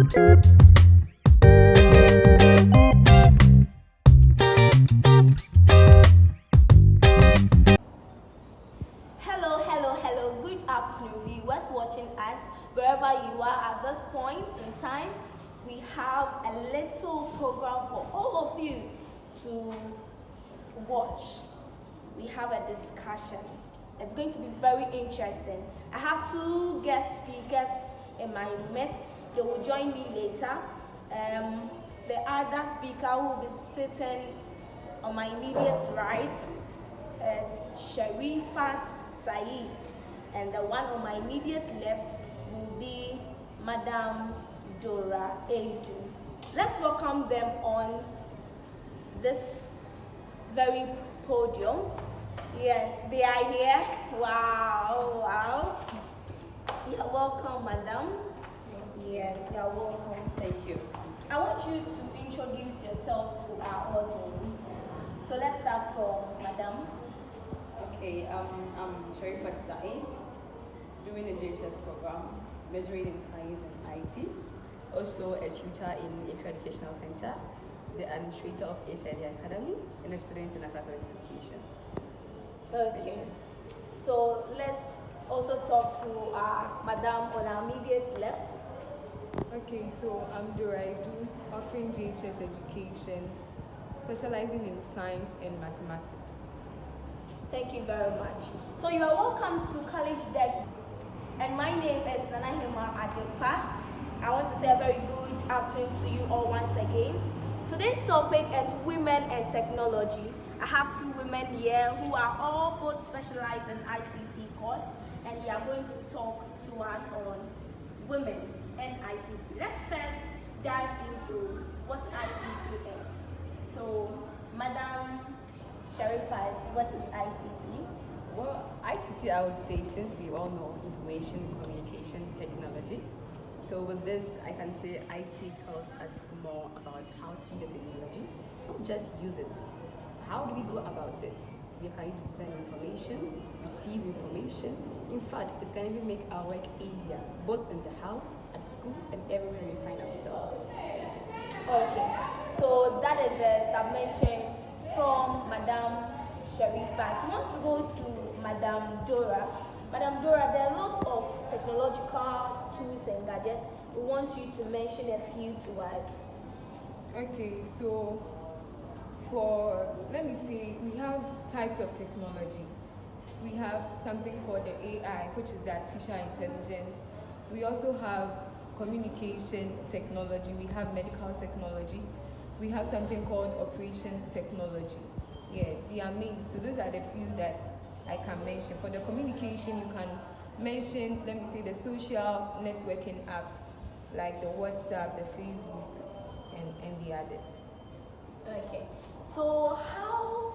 Hello. Good afternoon, viewers watching us wherever you are at this point in time. We have a little program for all of you to watch. We have a discussion. It's going to be very interesting. I have two guest speakers in my midst. They will join me later. The other speaker who will be sitting on my immediate right is Sherifat Said, and the one on my immediate left will be Madam Dora Edu. Let's welcome them on this very podium. Yes, they are here. Wow. You're welcome, Madam. Yes, you're welcome. Thank you. I want you to introduce yourself to our audience. So let's start from Madam. Okay, I'm Sherifat Said, doing a JHS program, majoring in science and IT. Also a tutor in Accra Educational Center, the administrator of ACD Academy, and a student in Accra College of Education. Okay. So let's also talk to Madam on our immediate left. Okay, so I'm Dora Edu, offering JHS education, specializing in science and mathematics. Thank you very much. So you are welcome to College Desk. And my name is Nanahima Adepa. I want to say a very good afternoon to you all once again. Today's topic is women and technology. I have two women here who are all both specialized in ICT course, and they are going to talk to us on women and ICT. Let's first dive into what ICT is. So, Madam Sherifat, what is ICT? Well, ICT, I would say, since we all know information communication technology, so with this, I can say IT tells us more about how to use technology, not just use it. How do we go about it? We can use design information, receive information. In fact, it can even make our work easier, both in the house, at school, and everywhere we find ourselves. Okay, so that is the submission from Madam Sherifat. I want to go to Madam Dora. Madam Dora, there are lots of technological tools and gadgets. We want you to mention a few to us. Okay, so let me see, we have types of technology. We have something called the AI, which is the artificial intelligence. We also have communication technology. We have medical technology. We have something called operation technology. Yeah, they are main. So those are the few that I can mention. For the communication, you can mention, let me say, the social networking apps like the WhatsApp, the Facebook, and the others. Okay, so how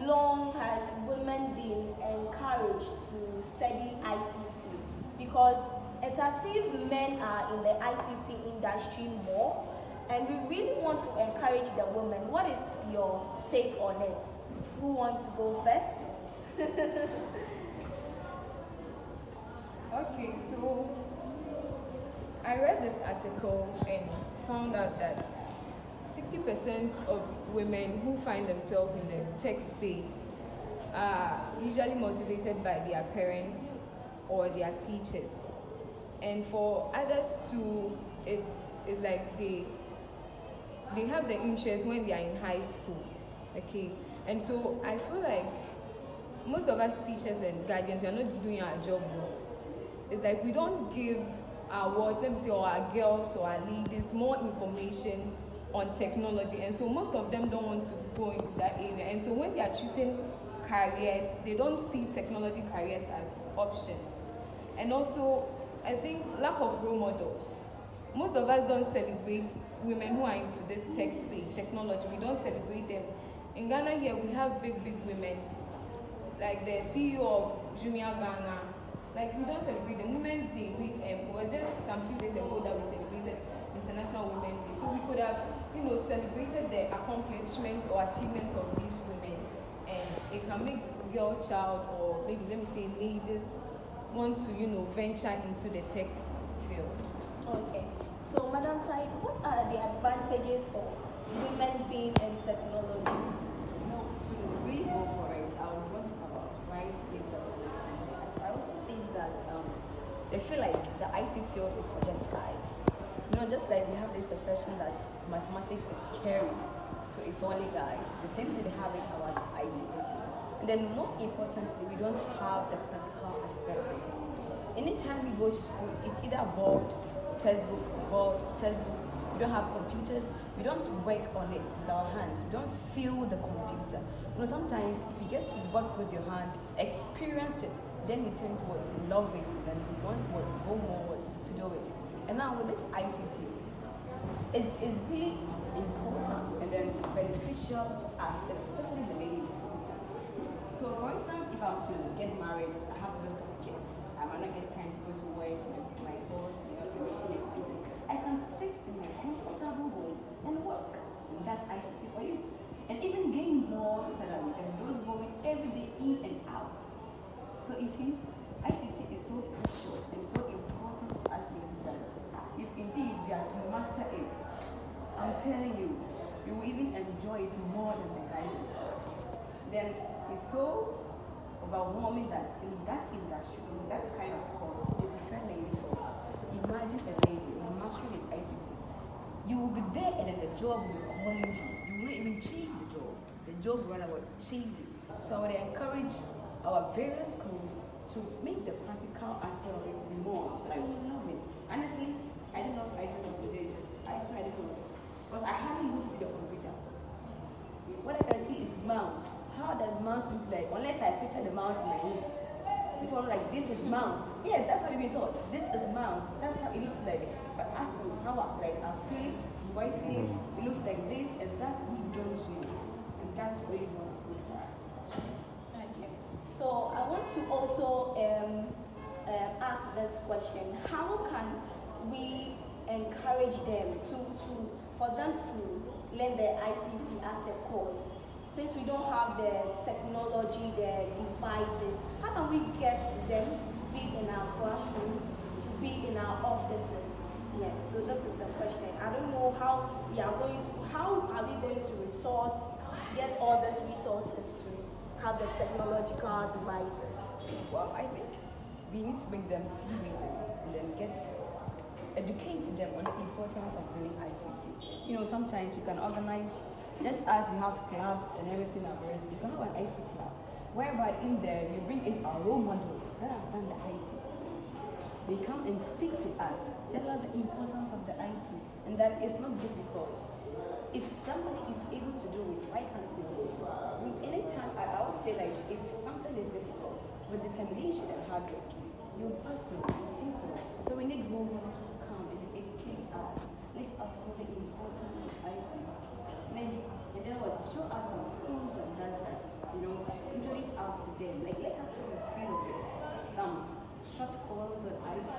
long has women been encouraged to study ICT? Because it's as if men are in the ICT industry more, and we really want to encourage the women. What is your take on it? Who wants to go first? Okay, so I read this article and found out that 60% of women who find themselves in the tech space are usually motivated by their parents or their teachers. And for others too, it's like they have the interest when they are in high school. Okay, and so I feel like most of us teachers and guardians, we are not doing our job well. It's like we don't give our wards, let me say, or our girls or our leaders more information on technology, and so most of them don't want to go into that area. And so when they are choosing careers, they don't see technology careers as options. And also, I think lack of role models. Most of us don't celebrate women who are into this tech space, technology. We don't celebrate them. In Ghana here, we have big women, like the CEO of Jumia Ghana. Like, we don't celebrate them. Women's Day, it was just some few days ago that we celebrated International Women's Day. So we could have, celebrated the accomplishments or achievements of these women, and it can make girl child, or maybe let me say ladies, want to venture into the tech field. Okay, so side, what are the advantages of women being in technology? No, to really go for it, I would want to talk about why later. I also think that they feel like the IT field is for just guys. Just like we have this perception that mathematics is scary, so it's for only guys. The same thing they have it about ICT too. And then most importantly, we don't have the practical aspect of it. Anytime we go to school, it's either board, textbook, we don't have computers, we don't work on it with our hands, we don't feel the computer. Sometimes if you get to work with your hand, experience it, then you tend to love it, and then you want to go more to do it. And now with this ICT, it's really important and then beneficial to us, especially the ladies, for instance. So for instance, if I'm to get married, I have lots of kids, I might not get time to go to work, my boss, everything is something. I can sit in my comfortable home and work. That's ICT for you. And even gain more salary than those going every day in and out. So you see, ICT is so precious and so important for us ladies that if indeed we are to master it, I'm telling you, you will even enjoy it more than the guys themselves. Then it's so overwhelming that in that industry, in that kind of course, they prefer ladies more. So imagine a lady mastering in ICT. You will be there and then the job will be calling you. You won't even chase the job. The job will run away to chase you. So I would encourage our various schools to make the practical aspect of it more so that we love it. Honestly, I don't love IT consultations. I swear I don't love it. Because I hardly even see the computer. What I can see is mouse. How does mouse look like? Unless I picture the mouse in my head. Before I'm like, this is mouse. Yes, that's how we've been taught. This is mouse. That's how it looks like. But as to how I feel it, do I feel it? It looks like this, and that we don't do. And that's really what's good for us. Okay. So I want to also ask this question: how can we encourage them for them to learn the ICT as a course? Since we don't have the technology, the devices, how can we get them to be in our classrooms, to be in our offices? Yes, so this is the question. I don't know how are we going to get all these resources to have the technological devices? Well, I think we need to make them see reason and then educate them on the importance of doing ICT. Sometimes you can organize, just as we have clubs and everything else, you can have an IT club, whereby in there you bring in our role models that have done the IT. They come and speak to us, tell us the importance of the IT, and that it's not difficult. If somebody is able to do it, why can't we do it? Anytime, I would say if something is difficult, with determination and hard work, you pass through, you see through. So we need role models to come and educate us, let us know the importance of IT. And then what? Show us some skills that does that. Introduce us to them. Let us have a feel of it. Some short courses on IT,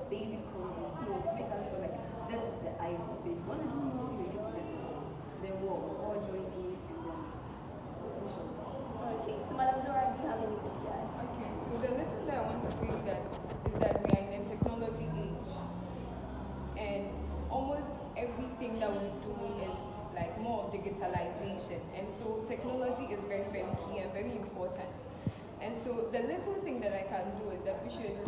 basic courses, to make us feel like this is the IT. So if you want to do more, you get to the work or join in and then Okay, so Madam Dora, do you have anything to add? Okay, so the little that I want to say is that we are in a technology age, and almost everything that we do is more of digitalization, and so technology is very, very key and very important. And so the little thing that I can do is that we should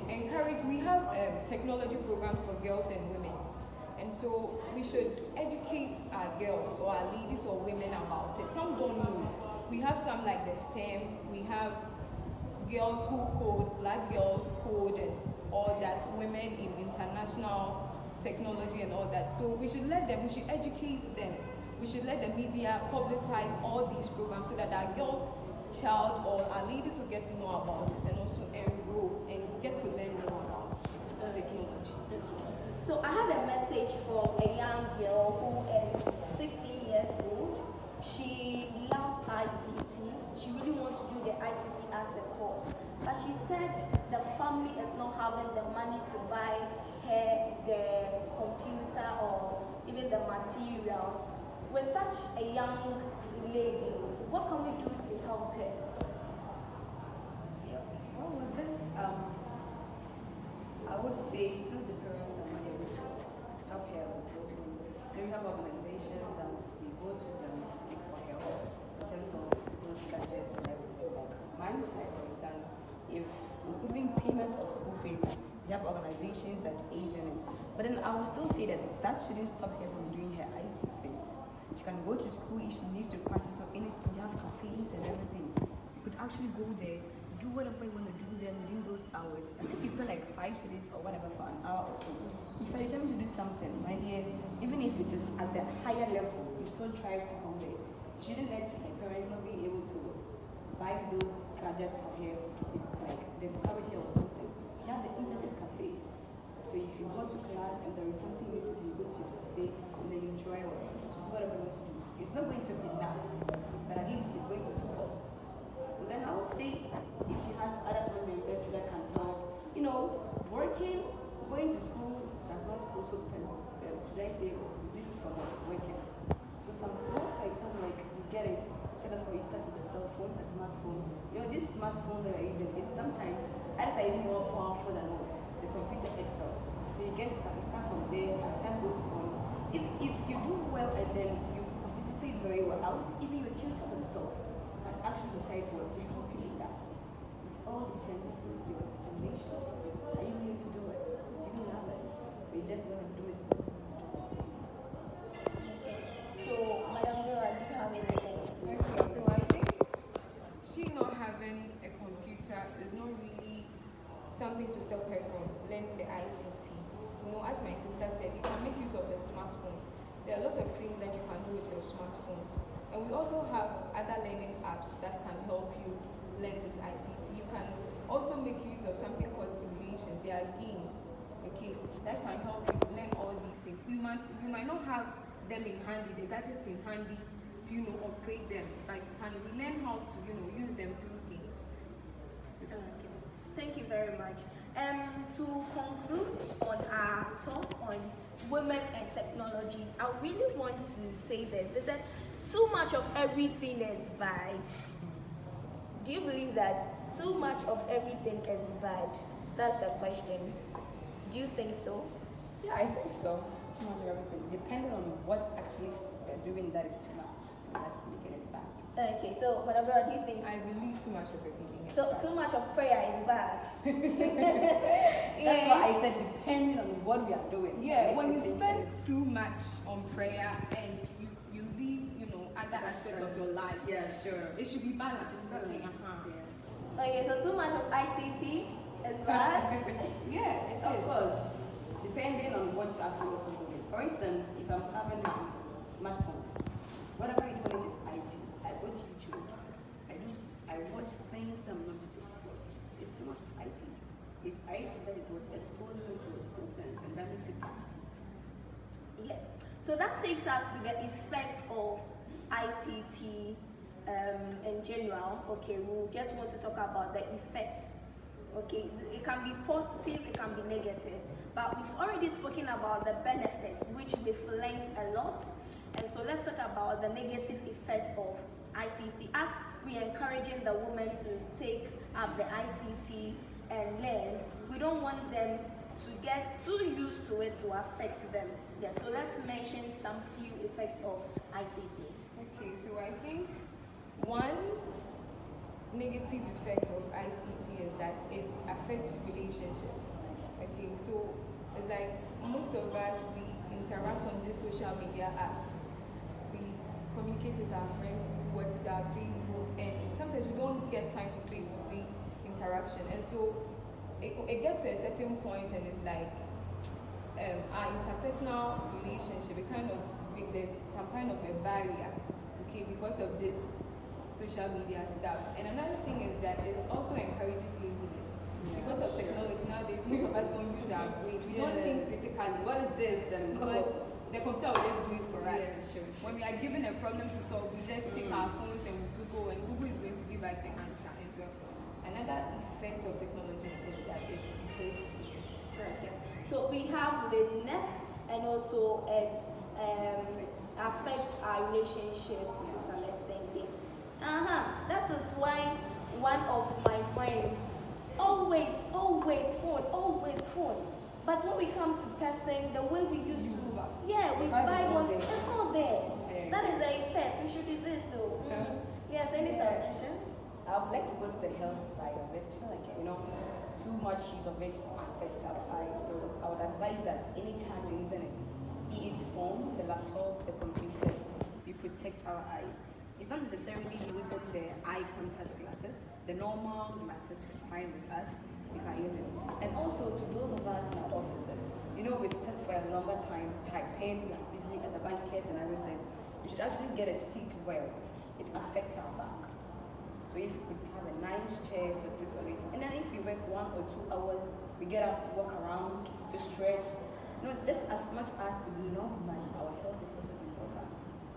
encourage, we have technology programs for girls and women, and so we should educate our girls or our ladies or women about it. Some don't know. We have some like the STEM, we have girls who code, black girls code, and all that, women in international technology and all that. So we should educate them. We should let the media publicize all these programs so that our girl child or our ladies will get to know about it and also enroll and get to learn more about technology. So I had a message from a young girl who is 16 years old. She loves ICT. She really wants to do the ICT as a course. But she said the family is not having the money to buy her the computer or even the materials. With such a young lady, what can we do to help her? Well, with this, I would say since the parents are not able to help her with that A's in it. But then I would still say that shouldn't stop her from doing her IT things. She can go to school if she needs to practice on anything. You have cafes and everything. You could actually go there, do whatever you want to do there within those hours. I think you pay like 5 cities or whatever for an hour or so. If you're determined to do something, my dear, even if it is at the higher level, you still try to go there. You shouldn't let your parents not be able to buy those gadgets for her, like discourage her or something. You have the internet cafes. So if you go to class and there is something you need to do, you go to your cafe and then you try whatever you want to do. It's not going to be enough, but at least it's going to support. And then I would say if she has other family members that can help, working, going to school does not also should I say exist from working. So some small item like you get it, whether for you start with a cell phone, a smartphone. This smartphone that we're using is sometimes others are even more powerful than what the computer itself. So you start from there, as time goes on. If you do well and then you participate very well, I would even your tutor himself can actually decide to help you in that. It all depends on your determination. Are you willing to do it? Do you love it? Or you just want to do it? Okay. So, Madam Dora, do you have anything to Okay, so I think she not having a computer is not really something to stop her from learning the ICT. As my sister said, you can make use of the smartphones. There are a lot of things that you can do with your smartphones. And we also have other learning apps that can help you learn this ICT. You can also make use of something called simulation. There are games, okay, that can help you learn all these things. You might not have them in handy, the gadgets in handy to operate them, but you can learn how to use them through games. So that's Okay. Thank you very much. To conclude on our talk on women and technology, I really want to say this. They said too much of everything is bad. Do you believe that too much of everything is bad? That's the question. Do you think so? Yeah, I think so. Too much of everything. Depending on what actually they're doing, that is too much. That's making it bad. Okay, so whatever do you think? I believe too much of everything. So too much of prayer is bad. That's why I said depending on what we are doing. Yeah, when you spend too much on prayer and you leave, other aspects of your life. Yeah, sure. It should be balanced. Okay, so too much of ICT is bad. Yeah, it is. Of course, depending on what you actually also doing. For instance, if I'm having a smartphone, whatever you do, it is IT. I go to YouTube. I watch things I'm not supposed to watch. It's too much of IT. It's IT that is what exposes me to those things, and that makes it bad. Yeah. So that takes us to the effects of ICT in general. Okay, we'll just want to talk about the effects. Okay, it can be positive, it can be negative, but we've already spoken about the benefits, which they've learned a lot. And so let's talk about the negative effects of ICT. As we are encouraging the women to take up the ICT and learn, we don't want them to get too used to it to affect them. Yeah, so let's mention some few effects of ICT. Okay, so I think one negative effect of ICT is that it affects relationships. Okay, so it's like most of us, we interact on these social media apps. We communicate with our friends through WhatsApp, Facebook, and sometimes we don't get time for face-to-face interaction. And so it gets to a certain point and it's like our interpersonal relationship, it kind of brings there's some kind of a barrier, okay, because of this social media stuff. And another thing is that it also encourages laziness. Because of technology nowadays, most of us don't use our brains. We don't think critically. What is this then? Because the computer will just do it for us. Sure. When we are given a problem to solve, we just take our phones and we Google, and Google is going to give us the answer as well. Another effect of technology is that it encourages laziness. Okay. So we have laziness, and also it affects our relationship to some extent. Yes. That is why one of my friends always phone. But when we come to person, the way we used to, we vibe on, it's not there. That is the effect. We should desist though. Yes, any submission? I I would like to go to the health side of it. Like, too much use of it affects our eyes. So I would advise that anytime you're using it, be it phone, the laptop, the computers, we protect our eyes. It's not necessarily using the eye contact glasses. The normal glasses is fine with us. We can use it. And also to those of us in our offices, we sit for a longer time typing, like busy at the banquets and everything. We should actually get a seat well. It affects our back. So if you could have a nice chair to sit on it, and then if you work 1 or 2 hours, we get up to walk around, to stretch. Just as much as we love money, our health is also important.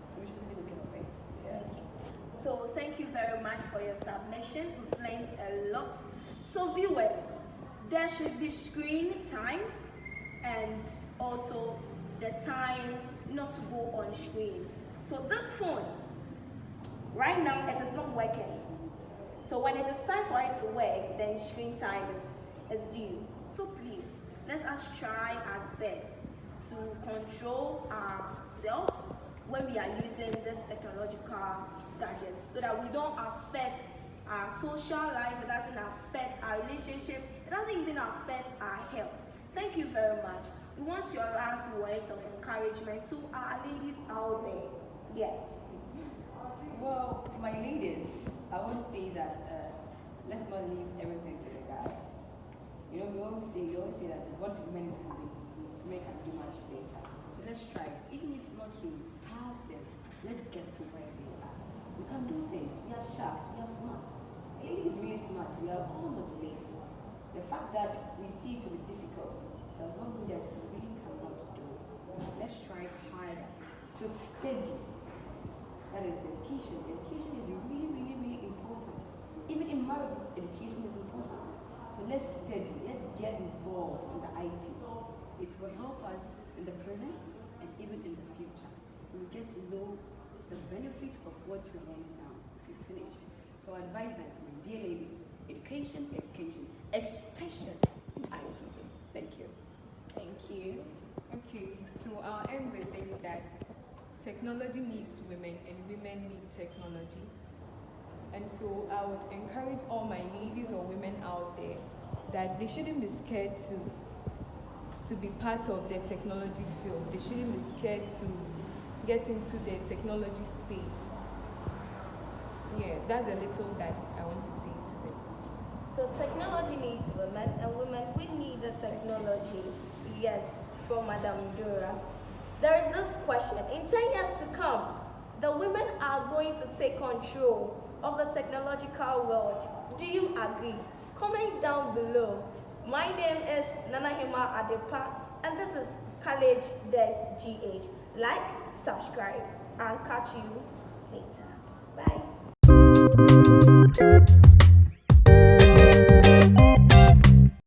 So we should really look at it. Yeah. Okay. So thank you very much for your submission. We've learned a lot. So viewers, there should be screen time and also the time not to go on screen. So this phone, right now it is not working. So when it is time for it to work, then screen time is due. So please, let us try our best to control ourselves when we are using this technological gadget so that we don't affect our social life, it doesn't affect our relationship, it doesn't even affect our health. Thank you very much. We want your last words of encouragement to our ladies out there. Yes. Well, to my ladies, I would say that let's not leave everything to the guys. We always say that what men can do, men can do much better. So let's strive. Even if not to pass them, let's get to where they are. We can do things. We are sharks. We are smart. Ladies really smart. We are almost lazy. The fact that we see it to be difficult does not mean that we really cannot do it. Let's strive harder to study. That is education. Education is really, really, really important. Even in marriage, education is important. So let's study. Let's get involved in the IT. It will help us in the present and even in the future. We will get to know the benefit of what we're learning now if we finished. So I advise that, my dear ladies, education, especially in ICT. Thank you. Thank you. Okay, so I'll end with this that technology needs women and women need technology. And so I would encourage all my ladies or women out there that they shouldn't be scared to be part of the technology field. They shouldn't be scared to get into the technology space. Yeah, that's a little that I want to say today. So technology needs women and women, we need the technology. Yes, from Madam Dura. There is this question. In 10 years to come, the women are going to take control of the technological world. Do you agree? Comment down below. My name is Nanahima Adepa and this is College Desk GH. Like, subscribe. I'll catch you later. Bye.